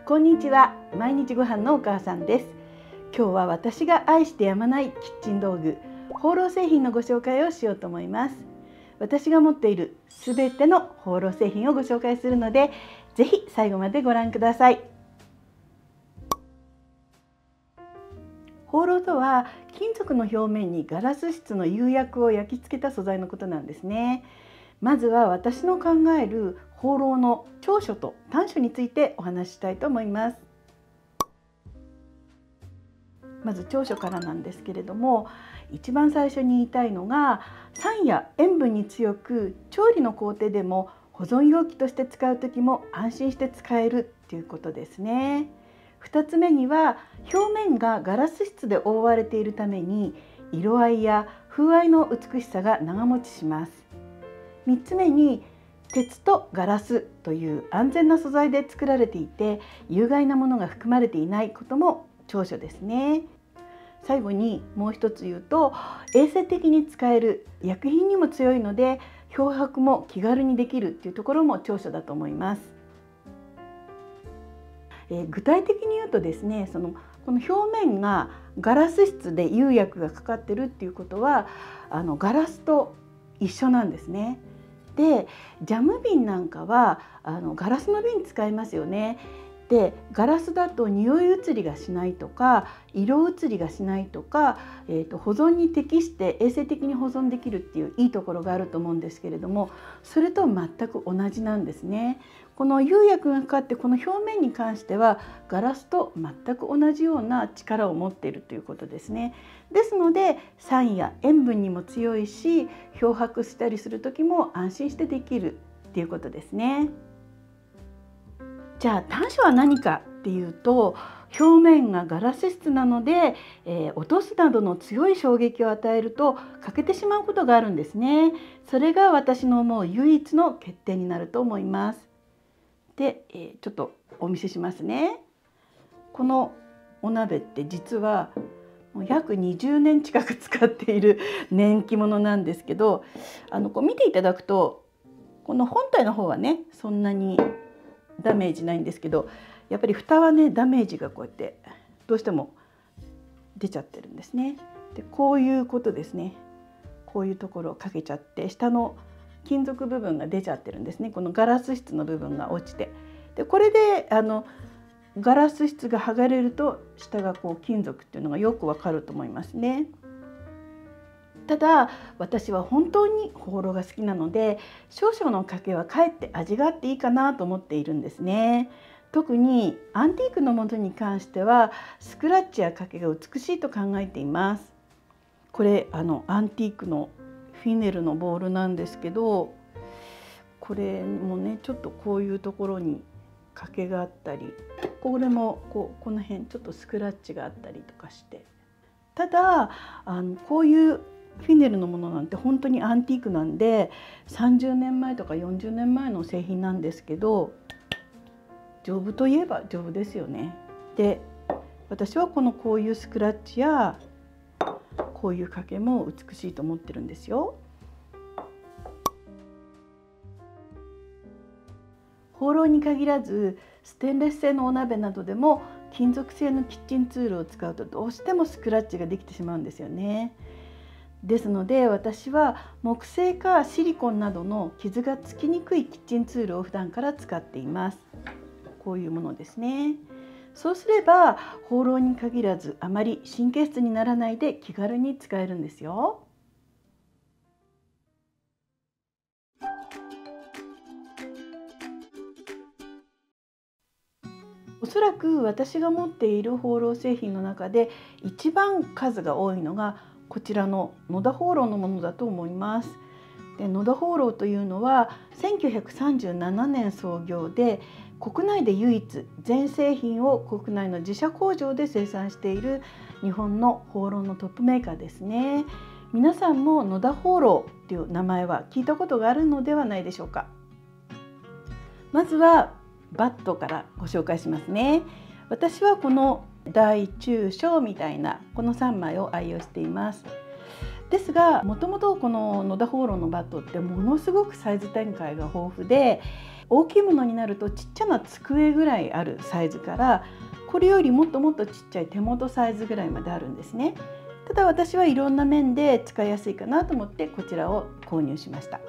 こんにちは。毎日ご飯のお母さんです。今日は私が愛してやまないキッチン道具、ホーロー製品のご紹介をしようと思います。私が持っているすべてのホーロー製品をご紹介するので、ぜひ最後までご覧ください。ホーローとは金属の表面にガラス質の釉薬を焼き付けた素材のことなんですね。まずは私の考えるホーローの長所と短所についてお話ししたいと思います。まず長所からなんですけれども、一番最初に言いたいのが、酸や塩分に強く調理の工程でも保存容器として使う時も安心して使えるということですね。2つ目には、表面がガラス質で覆われているために色合いや風合いの美しさが長持ちします。3つ目に、鉄とガラスという安全な素材で作られていて、有害なものが含まれていないことも長所ですね。最後にもう一つ言うと、衛生的に使える、薬品にも強いので漂白も気軽にできるっていうところも長所だと思います。具体的に言うとですね、この表面がガラス質で釉薬がかかってるっていうことは、ガラスと一緒なんですね。で、ジャム瓶なんかはガラスの瓶使いますよね。で、ガラスだと匂い移りがしないとか、色移りがしないとか、保存に適して衛生的に保存できるっていういいところがあると思うんですけれども、それと全く同じなんですね。この釉薬がかかって、この表面に関してはガラスと全く同じような力を持っているということですね。ですので、酸や塩分にも強いし、漂白したりする時も安心してできるっていうことですね。じゃあ短所は何かっていうと、表面がガラス質なので、落とすなどの強い衝撃を与えると欠けてしまうことがあるんですね。それが私の思う唯一の欠点になると思います。で、ちょっとお見せしますね。このお鍋って実はもう約20年近く使っている年季物なんですけど、こう見ていただくと、この本体の方はねそんなにダメージないんですけど、やっぱり蓋はねダメージがこうやってどうしても出ちゃってるんですね。で、こういうことですね。こういうところをかけちゃって、下の金属部分が出ちゃってるんですね。このガラス質の部分が落ちて、でこれでガラス質が剥がれると、下がこう金属っていうのがよくわかると思いますね。ただ私は本当にホーローが好きなので、少々のかけはかえって味があっていいかなと思っているんですね。特にアンティークのものに関してはスクラッチやかけが美しいと考えています。これアンティークのフィネルのボールなんですけど、これもねちょっとこういうところにかけがあったり、これもこの辺ちょっとスクラッチがあったりとかして、ただこういうフィネルのものなんて本当にアンティークなんで、30年前とか40年前の製品なんですけど、丈夫といえば丈夫ですよね。で、私はこういうスクラッチやこういうかけも美しいと思ってるんですよ。ホーローに限らず、ステンレス製のお鍋などでも金属製のキッチンツールを使うとどうしてもスクラッチができてしまうんですよね。ですので、私は木製かシリコンなどの傷がつきにくいキッチンツールを普段から使っています。こういうものですね。そうすればホーローに限らず、あまり神経質にならないで気軽に使えるんですよ。おそらく私が持っているホーロー製品の中で一番数が多いのがこちらの野田ホーローのものだと思います。で、野田ホーローというのは1937年創業で、国内で唯一全製品を国内の自社工場で生産している日本のホーローのトップメーカーですね。皆さんも野田ホーローっていう名前は聞いたことがあるのではないでしょうか。まずはバットからご紹介しますね。私はこの大中小みたいなこの3枚を愛用しています。ですが、もともとこの野田ホーローのバットってものすごくサイズ展開が豊富で、大きいものになるとちっちゃな机ぐらいあるサイズから、これよりもっともっとちっちゃい手元サイズぐらいまであるんですね。ただ私はいろんな面で使いやすいかなと思ってこちらを購入しました。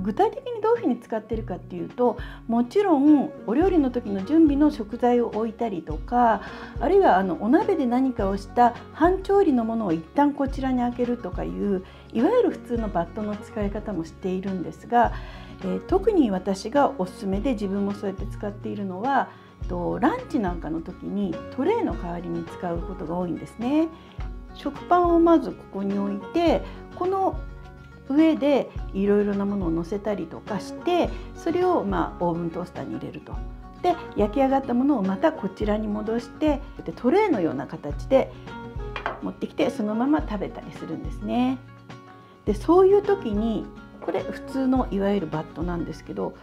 具体的にどういうふうに使っているかっていうと、もちろんお料理の時の準備の食材を置いたりとか、あるいはお鍋で何かをした半調理のものを一旦こちらに開けるとかいう、いわゆる普通のバットの使い方もしているんですが、特に私がおすすめで自分もそうやって使っているのは、ランチなんかの時にトレイの代わりに使うことが多いんですね。食パンをまずここに置いて、この上でいろいろなものを乗せたりとかして、それをオーブントースターに入れると。で焼き上がったものをまたこちらに戻して、トレイのような形で持ってきてそのまま食べたりするんですね。でそういう時に、これ普通のいわゆるバットなんですけど、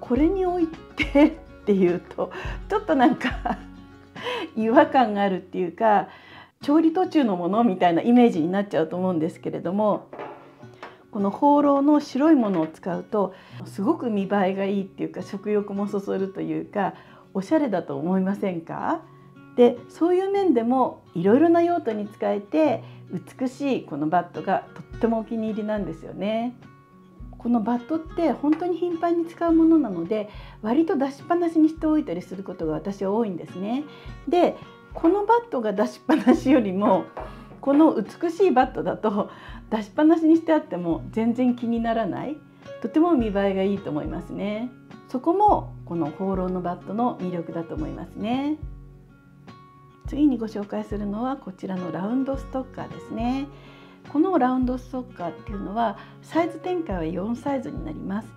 これに置いてっていうとちょっとなんか違和感があるっていうか、調理途中のものみたいなイメージになっちゃうと思うんですけれども、このホーローの白いものを使うとすごく見栄えがいいっていうか、食欲もそそるというか、おしゃれだと思いませんか？でそういう面でもいろいろな用途に使えて美しいこのバットがとってもお気に入りなんですよね。このバットって本当に頻繁に使うものなので、割と出しっぱなしにしておいたりすることが私は多いんですね。でこのバットが出しっぱなしよりも、この美しいバットだと出しっぱなしにしてあっても全然気にならない、とても見栄えがいいと思いますね。そこもこのホーローのバットの魅力だと思いますね。次にご紹介するのはこちらのラウンドストッカーですね。このラウンドストッカーっていうのはサイズ展開は4サイズになります。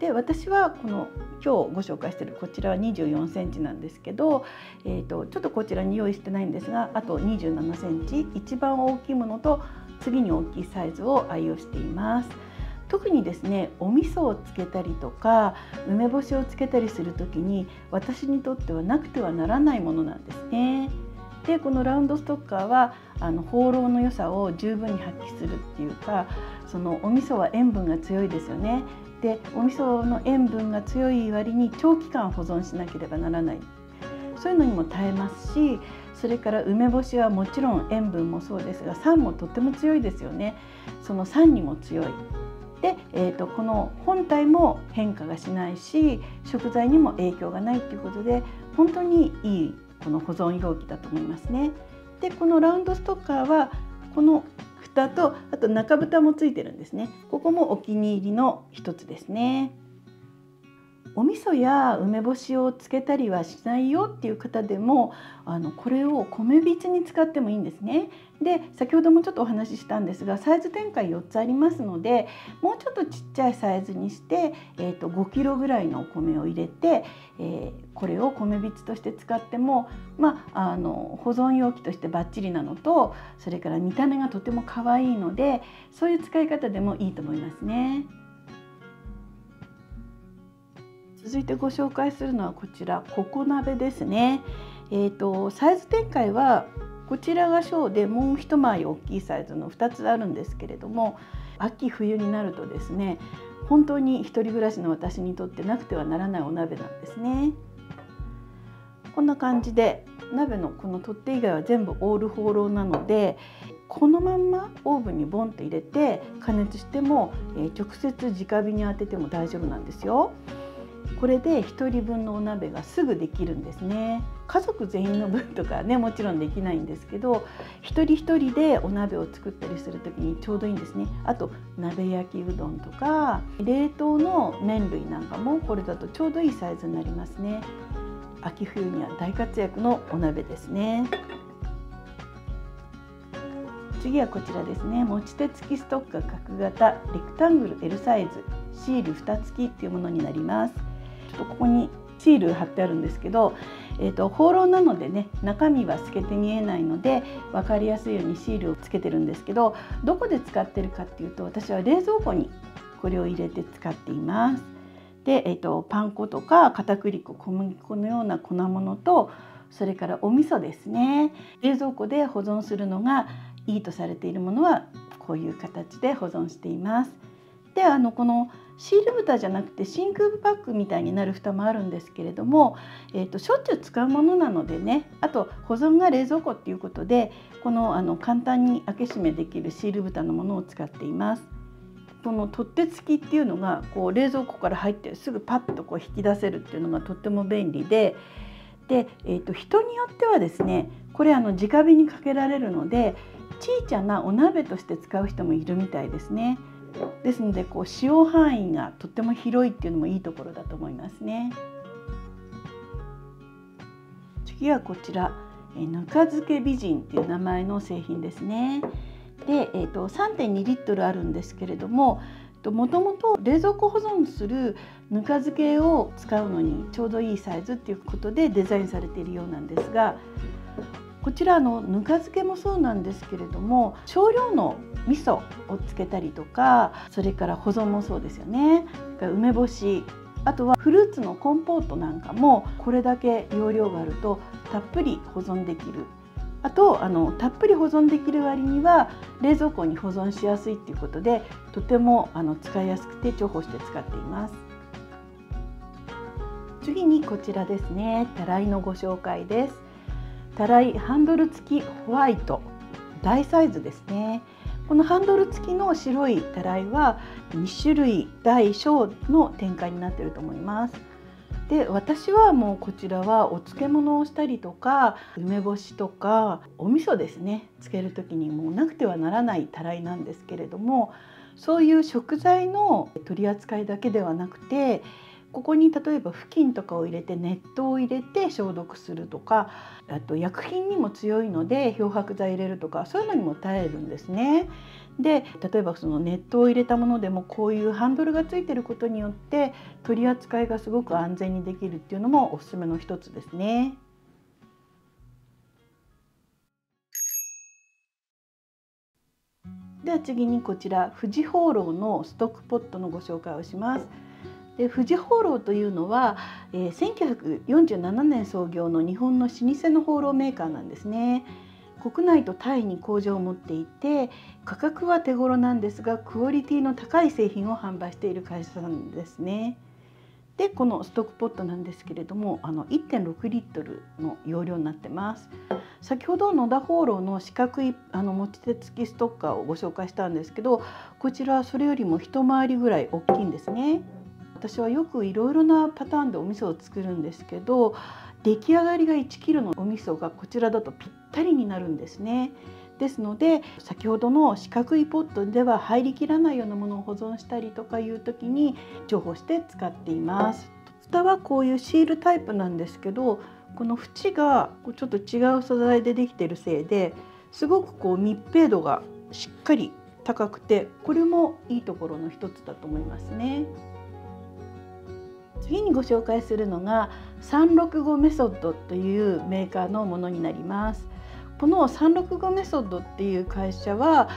で私はこの今日ご紹介しているこちらは24センチなんですけど、ちょっとこちらに用意してないんですが、あと27センチ、一番大きいものと次に大きいサイズを愛用しています。特にですね、お味噌をつけたりとか梅干しをつけたりする時に私にとってはなくてはならないものなんですね。でこのラウンドストッカーはホーローの良さを十分に発揮するっていうか、そのお味噌は塩分が強いですよね。でお味噌の塩分が強い割に長期間保存しなければならない、そういうのにも耐えますし、それから梅干しはもちろん塩分もそうですが酸もとっても強いですよね。その酸にも強いで、この本体も変化がしないし食材にも影響がないということで、本当にいいこの保存容器だと思いますね。でこのラウンドストッカーはこの蓋とあと中蓋もついてるんですね。ここもお気に入りの一つですね。お味噌や梅干しをつけたりはしないよっていう方でもこれを米びつに使ってもいいんですね。で先ほどもちょっとお話ししたんですが、サイズ展開4つありますので、もうちょっとちっちゃいサイズにして、5キロぐらいのお米を入れて、これを米びつとして使っても、保存容器としてバッチリなのと、それから見た目がとても可愛いので、そういう使い方でもいいと思いますね。続いてご紹介するのはこちらココ鍋ですね。サイズ展開はこちらが小でもう一回り大きいサイズの2つあるんですけれども、秋冬になるとですね、本当に一人暮らしの私にとってなくてはならないお鍋なんですね。こんな感じで鍋のこの取っ手以外は全部オールホーローなので、このまんまオーブンにボンと入れて加熱しても、直接直火に当てても大丈夫なんですよ。これで1人分のお鍋がすぐできるんですね。家族全員の分とかね、もちろんできないんですけど、一人一人でお鍋を作ったりする時にちょうどいいんですね。あと鍋焼きうどんとか冷凍の麺類なんかもこれだとちょうどいいサイズになりますね。秋冬には大活躍のお鍋ですね。次はこちらですね。持ち手付きストッカー角型レクタングル L サイズシール蓋付きっていうものになります。ちょっとここにシール貼ってあるんですけど、ホーローなのでね、中身は透けて見えないので分かりやすいようにシールをつけてるんですけど、どこで使ってるかっていうと、私は冷蔵庫にこれを入れて使っています。で、パン粉とか片栗粉、小麦粉のような粉物と、それからお味噌ですね。冷蔵庫で保存するのがいいとされているものはこういう形で保存しています。でこのシール蓋じゃなくて真空パックみたいになる蓋もあるんですけれども、しょっちゅう使うものなのでね、あと保存が冷蔵庫っていうことでこの簡単に開け閉めできるシール蓋のものを使っています。この取っ手付きっていうのがこう冷蔵庫から入ってすぐパッとこう引き出せるっていうのがとっても便利で、人によってはですね、これ直火にかけられるので小さなお鍋として使う人もいるみたいですね。ですのでこう使用範囲がとっても広いっていうのもいいところだと思いますね。次はこちらぬか漬け美人っていう名前の製品ですね。で、3.2 リットルあるんですけれども、もともと冷蔵庫保存するぬか漬けを使うのにちょうどいいサイズっていうことでデザインされているようなんですが、こちらぬか漬けもそうなんですけれども、少量の味噌をつけたりとか、それから保存もそうですよね。梅干し、あとはフルーツのコンポートなんかもこれだけ容量があるとたっぷり保存できる。あとたっぷり保存できる割には冷蔵庫に保存しやすいっていうことで、とても使いやすくて重宝して使っています。次にこちらですね、たらいのご紹介です。たらいハンドル付きホワイト、大サイズですね。このハンドル付きの白いたらいは2種類大小の展開になっていると思います。で、私はもうこちらはお漬物をしたりとか、梅干しとかお味噌ですね、つける時にもうなくてはならないたらいなんですけれども、そういう食材の取り扱いだけではなくて、ここに例えば布巾とかを入れて熱湯を入れて消毒するとか、あと薬品にも強いので漂白剤入れるとか、そういうのにも耐えるんですね。で、例えばその熱湯を入れたものでもこういうハンドルがついていることによって取り扱いがすごく安全にできるっていうのもおすすめの一つですね。では次にこちら富士ホーローのストックポットのご紹介をします。で、富士ホーローというのは、1947年創業の日本の老舗のホーローメーカーなんですね。国内とタイに工場を持っていて、価格は手頃なんですがクオリティの高い製品を販売している会社なんですね。で、このストックポットなんですけれども、1.6 リットルの容量になってます。先ほど野田ホーローの四角い持ち手付きストッカーをご紹介したんですけど、こちらはそれよりも一回りぐらい大きいんですね。私はよくいろいろなパターンでお味噌を作るんですけど、出来上がりが1キロのお味噌がこちらだとぴったりになるんですね。ですので先ほどの四角いポットでは入りきらないようなものを保存したりとかいう時に重宝して使っています。蓋はこういうシールタイプなんですけど、この縁がちょっと違う素材でできているせいですごく密閉度がしっかり高くて、これもいいところの一つだと思いますね。次にご紹介するのが365メソッドというメーカーのものになります。この365メソッドっていう会社は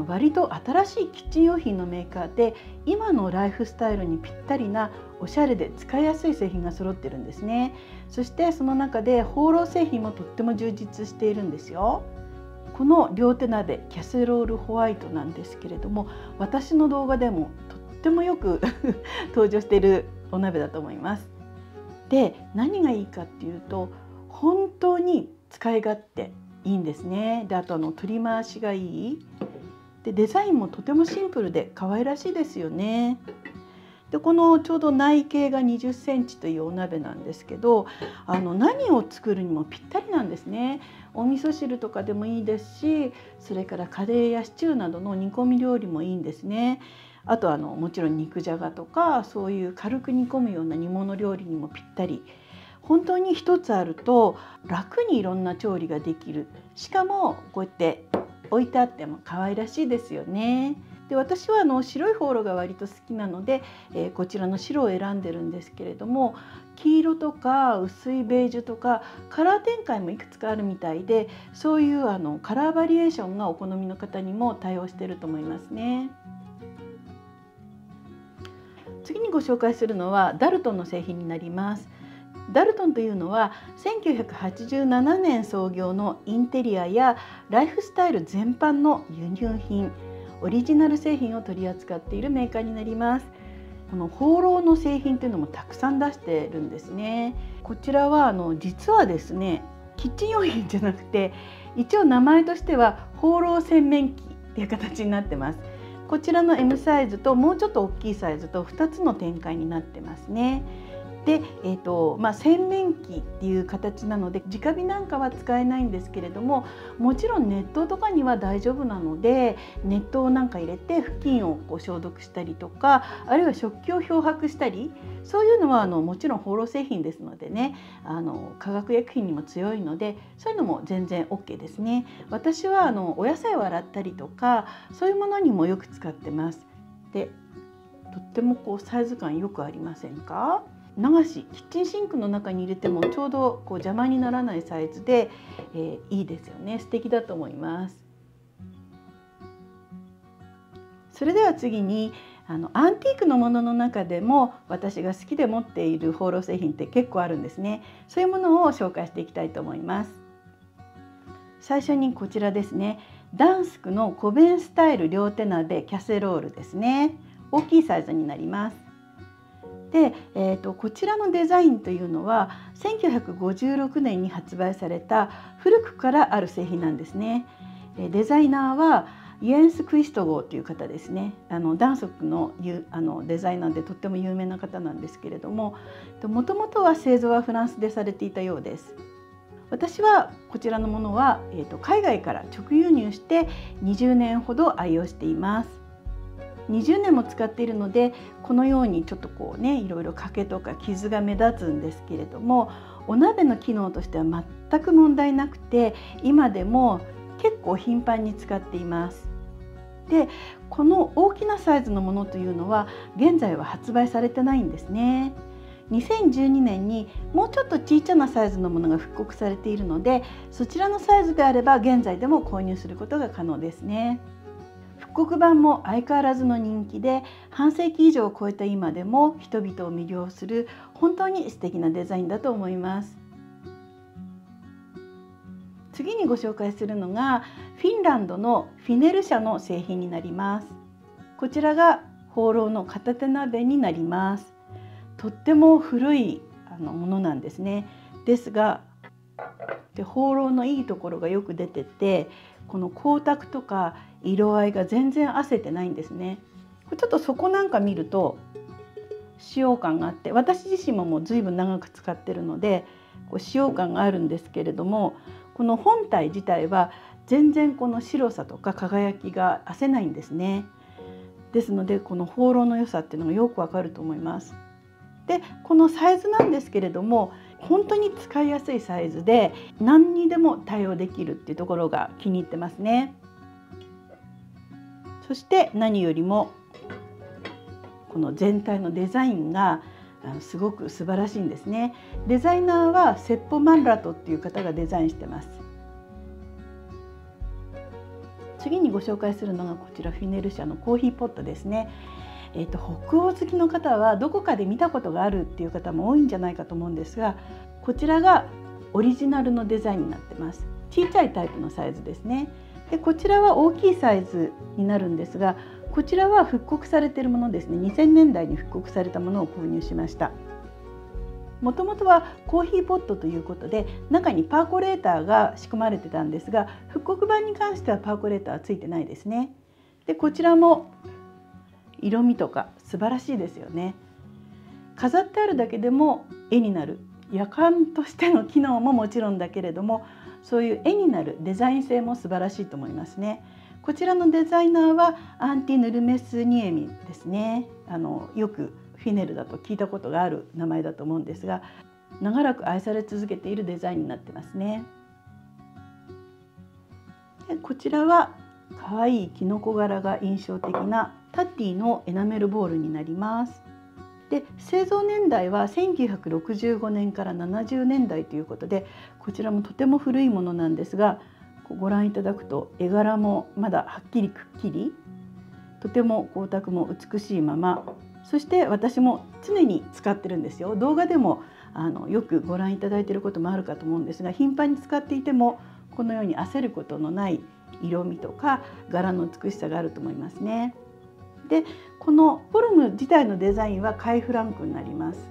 割と新しいキッチン用品のメーカーで、今のライフスタイルにぴったりなおしゃれで使いやすい製品が揃ってるんですね。そしてその中でホーロー製品もとっても充実しているんですよ。この両手鍋キャセロールホワイトなんですけれども、私の動画でもとってもよく登場しているお鍋だと思います。で、何がいいかっていうと本当に使い勝手いいんですね。で、あと取り回しがいいで、デザインもとてもシンプルで可愛らしいですよね。で、このちょうど内径が20センチというお鍋なんですけど、何を作るにもぴったりなんですね。お味噌汁とかでもいいですし、それからカレーやシチューなどの煮込み料理もいいんですね。あともちろん肉じゃがとかそういう軽く煮込むような煮物料理にもぴったり。本当に一つあると楽にいろんな調理ができる。しかもこうやって置いてあっても可愛らしいですよね。で、私は白いホーローが割と好きなので、こちらの白を選んでるんですけれども、黄色とか薄いベージュとかカラー展開もいくつかあるみたいで、そういうカラーバリエーションがお好みの方にも対応していると思いますね。次にご紹介するのはダルトンの製品になります。ダルトンというのは1987年創業のインテリアやライフスタイル全般の輸入品、オリジナル製品を取り扱っているメーカーになります。このホーローの製品というのもたくさん出しているんですね。こちらは実はですね、キッチン用品じゃなくて、一応名前としてはホーロー洗面器っていう形になってます。こちらの M サイズともうちょっと大きいサイズと2つの展開になってますね。で、洗面器っていう形なので直火なんかは使えないんですけれども、もちろん熱湯とかには大丈夫なので、熱湯なんか入れて布巾を消毒したりとか、あるいは食器を漂白したり、そういうのはもちろんホーロー製品ですのでね、化学薬品にも強いので、そういうのも全然 OK ですね。私はお野菜を洗ったりとか、そういうものにもよく使ってます。で、とってもサイズ感よくありませんか？流しキッチンシンクの中に入れてもちょうど邪魔にならないサイズで、いいですよね。素敵だと思います。それでは次にアンティークのものの中でも私が好きで持っているホーロー製品って結構あるんですね。そういうものを紹介していきたいと思います。最初にこちらですね。ダンスクのコベンスタイル両手鍋キャセロールですね。大きいサイズになります。で、こちらのデザインというのは1956年に発売された古くからある製品なんですね。デザイナーはイエンス・クイストゴーという方ですね。ダンソクのデザイナーでとっても有名な方なんですけれども、もともとは製造はフランスでされていたようです。私はこちらのものは、海外から直輸入して20年ほど愛用しています。20年も使っているので、このようにちょっといろいろ欠けとか傷が目立つんですけれども、お鍋の機能としては全く問題なくて、今でも結構頻繁に使っています。で、この大きなサイズのものというのは現在は発売されてないんですね。2012年にもうちょっと小さなサイズのものが復刻されているので、そちらのサイズであれば現在でも購入することが可能ですね。復刻版も相変わらずの人気で、半世紀以上を超えた今でも人々を魅了する本当に素敵なデザインだと思います。次にご紹介するのがフィンランドのフィネル社の製品になります。こちらがホーローの片手鍋になります。とっても古いものなんですね。ですがホーローのいいところがよく出てて、この光沢とか色合いが全然褪せてないんですね。ちょっと底なんか見ると使用感があって、私自身ももう随分長く使ってるので使用感があるんですけれども、この本体自体は全然この白さとか輝きが褪せないんですね。ですのでこのホーローの良さっていうのがよくわかると思います。で、このサイズなんですけれども、本当に使いやすいサイズで何にでも対応できるっていうところが気に入ってますね。そして何よりもこの全体のデザインがすごく素晴らしいんですね。デザイナーはセッポ・マンラトっていう方がデザインしてます。次にご紹介するのがこちらフィネル社のコーヒーポットですね。北欧好きの方はどこかで見たことがあるっていう方も多いんじゃないかと思うんですが、こちらがオリジナルのデザインになってます。小さいタイプのサイズですね。で、こちらは大きいサイズになるんですが、こちらは復刻されているものですね。2000年代に復刻されたものを購入しました。もともとはコーヒーポットということで中にパーコレーターが仕込まれてたんですが、復刻版に関してはパーコレーターはついてないですね。で、こちらも色味とか素晴らしいですよね。飾ってあるだけでも絵になる、夜間としての機能ももちろんだけれども、そういう絵になるデザイン性も素晴らしいと思いますね。こちらのデザイナーはアンティ・ヌルメスニエミですね。よくフィネルだと聞いたことがある名前だと思うんですが、長らく愛され続けているデザインになってますね。で、こちらは可愛いキノコ柄が印象的なタッティのエナメルボールになります。で、製造年代は1965年から70年代ということで、こちらもとても古いものなんですが、ご覧いただくと絵柄もまだはっきりくっきり、とても光沢も美しいまま、そして私も常に使ってるんですよ。動画でもよくご覧いただいていることもあるかと思うんですが、頻繁に使っていてもこのように焦ることのない色味とか柄の美しさがあると思いますね。で、このフォルム自体のデザインはカイ・フランクになります。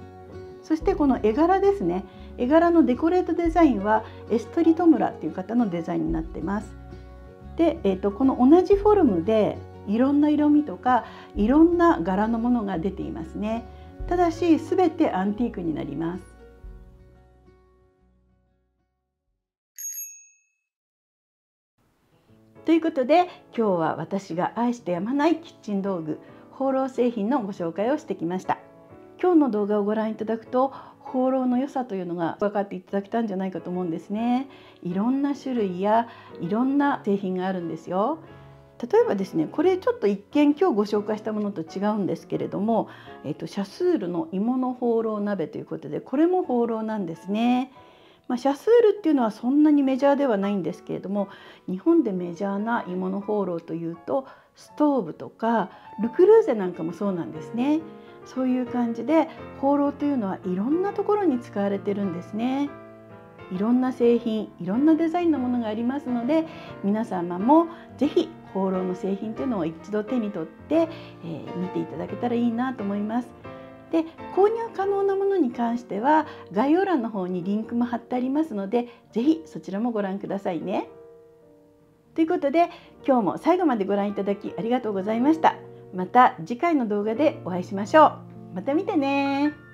そしてこの絵柄ですね、絵柄のデコレートデザインはエストリ・トムラっていう方のデザインになっています。で、この同じフォルムでいろんな色味とかいろんな柄のものが出ていますね。ただし全てアンティークになります。ということで、今日は私が愛してやまないキッチン道具、ホーロー製品のご紹介をしてきました。今日の動画をご覧いただくと、ホーローの良さというのが分かっていただけたんじゃないかと思うんですね。いろんな種類やいろんな製品があるんですよ。例えばですね、これちょっと一見今日ご紹介したものと違うんですけれども、シャスールの芋のホーロー鍋ということで、これもホーローなんですね。シャスールっていうのはそんなにメジャーではないんですけれども、日本でメジャーな芋のホーローというとストーブとかルクルーゼなんかもそうなんですね。そういう感じでホーローというのはいろんなところに使われてるんですね。いろんな製品、いろんなデザインのものがありますので、皆様もぜひホーローの製品というのを一度手に取って、見ていただけたらいいなと思います。で、購入可能なものに関しては概要欄の方にリンクも貼ってありますので、ぜひそちらもご覧くださいね。ということで、今日も最後までご覧いただきありがとうございました。また次回の動画でお会いしましょう。また見てね。